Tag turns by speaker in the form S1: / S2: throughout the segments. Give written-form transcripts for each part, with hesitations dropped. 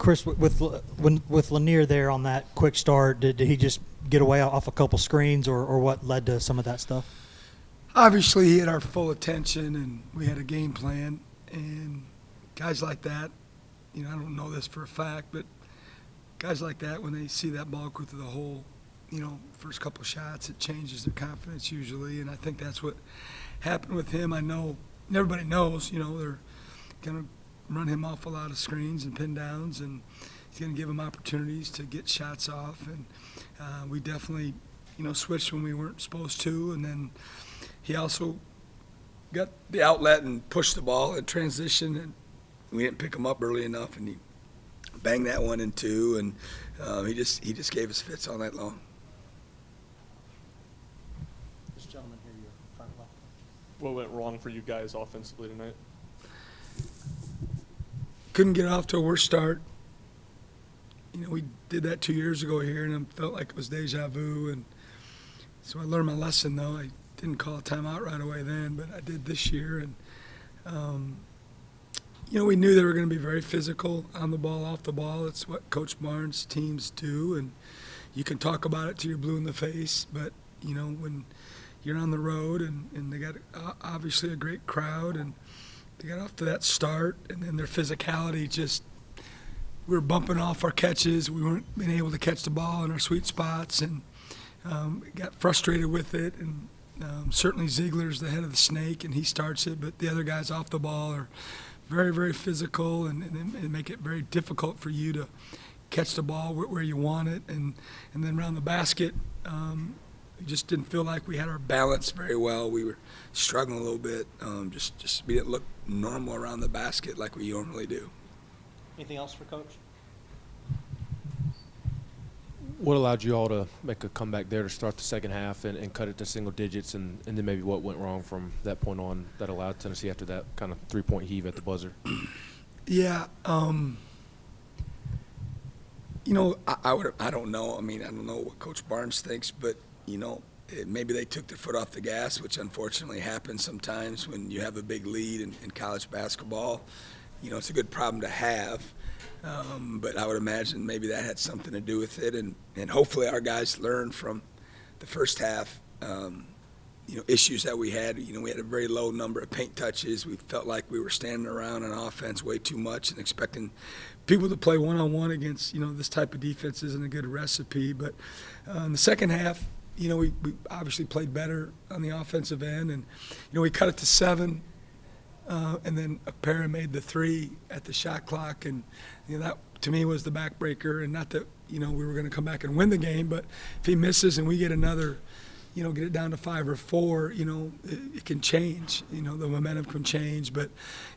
S1: Chris, with Lanier there on that quick start, did he just get away off a couple screens, or what led to some of that stuff?
S2: Obviously, he had our full attention, and we had a game plan. And guys like that, I don't know this for a fact, but guys like that, when they see that ball go through the hole, first couple shots, it changes their confidence usually. And I think that's what happened with him. I know everybody knows, they're going to run him off a lot of screens and pin downs, and he's going to give him opportunities to get shots off. And we definitely, switched when we weren't supposed to. And then he also got the outlet and pushed the ball in transition, and we didn't pick him up early enough, and he banged that one in two, and he just gave us fits all night long.
S1: This gentleman here, your front left.
S3: What went wrong for you guys offensively tonight?
S2: Couldn't get off to a worse start. We did that 2 years ago here, and it felt like it was deja vu. And so I learned my lesson, though. I didn't call a timeout right away then, but I did this year. And, we knew they were going to be very physical on the ball, off the ball. It's what Coach Barnes' teams do. And you can talk about it till you're blue in the face, but, when you're on the road and they got obviously a great crowd, and they got off to that start, and then their physicality just – we were bumping off our catches. We weren't being able to catch the ball in our sweet spots, and got frustrated with it. And certainly Ziegler's the head of the snake, and he starts it, but the other guys off the ball are very, very physical and make it very difficult for you to catch the ball where you want it. And then around the basket, we just didn't feel like we had our balance very well. We were struggling a little bit. Just we didn't look normal around the basket like we normally do.
S1: Anything else for Coach?
S4: What allowed you all to make a comeback there to start the second half and cut it to single digits, and then maybe what went wrong from that point on that allowed Tennessee after that kind of three-point heave at the buzzer?
S2: Yeah, I don't know. I mean, I don't know what Coach Barnes thinks, but maybe they took their foot off the gas, which unfortunately happens sometimes when you have a big lead in college basketball. It's a good problem to have, but I would imagine maybe that had something to do with it, and hopefully our guys learned from the first half, issues that we had. We had a very low number of paint touches. We felt like we were standing around on offense way too much and expecting people to play one-on-one against, this type of defense isn't a good recipe. But in the second half, we obviously played better on the offensive end, and, we cut it to 7. And then Apera made the 3 at the shot clock, and that to me was the backbreaker. And not that we were going to come back and win the game, but if he misses and we get another, get it down to 5 or 4, it can change. The momentum can change. But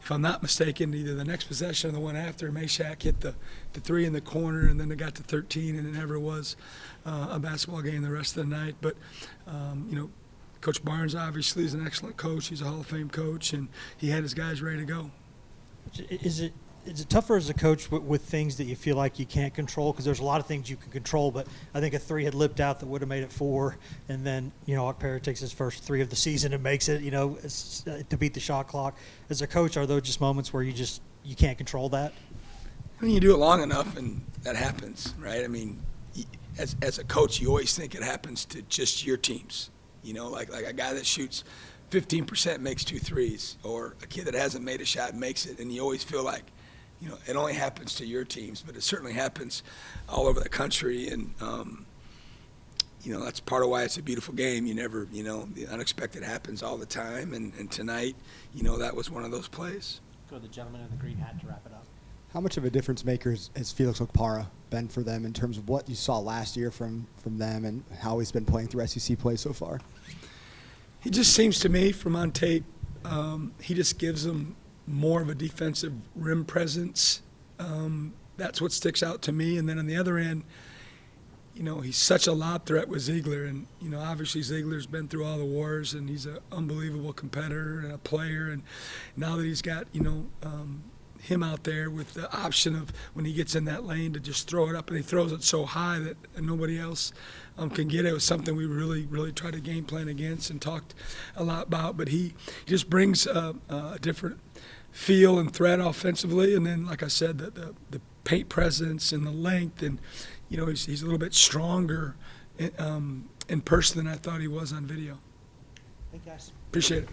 S2: if I'm not mistaken, either the next possession or the one after, Meshack hit the 3 in the corner, and then it got to 13, and it never was a basketball game the rest of the night. But Coach Barnes obviously is an excellent coach. He's a Hall of Fame coach, and he had his guys ready to go.
S1: Is it tougher as a coach with things that you feel like you can't control? Because there's a lot of things you can control, but I think a 3 had lipped out that would have made it 4, and then Okpara takes his first 3 of the season and makes it to beat the shot clock. As a coach, are those just moments where you can't control that?
S2: I mean, you do it long enough, and that happens, right? I mean, as a coach, you always think it happens to just your teams. Like a guy that shoots 15% makes 2 threes, or a kid that hasn't made a shot makes it, and you always feel like, it only happens to your teams, but it certainly happens all over the country, and that's part of why it's a beautiful game. You never, the unexpected happens all the time, and tonight, that was one of those plays.
S1: Go to the gentleman in the green hat to wrap it up.
S5: How much of a difference maker has Felix Okpara been for them in terms of what you saw last year from them and how he's been playing through SEC play so far?
S2: He just seems to me, from on tape, he just gives them more of a defensive rim presence. That's what sticks out to me. And then on the other end, he's such a lob threat with Ziegler. And, obviously Ziegler's been through all the wars, and he's an unbelievable competitor and a player. And now that he's got, him out there with the option of when he gets in that lane to just throw it up, and he throws it so high that nobody else can get it. It was something we really, really tried to game plan against and talked a lot about. But he just brings a different feel and threat offensively. And then, like I said, the paint presence and the length, and you know he's a little bit stronger in person than I thought he was on video.
S1: Thank you, guys.
S2: Appreciate it.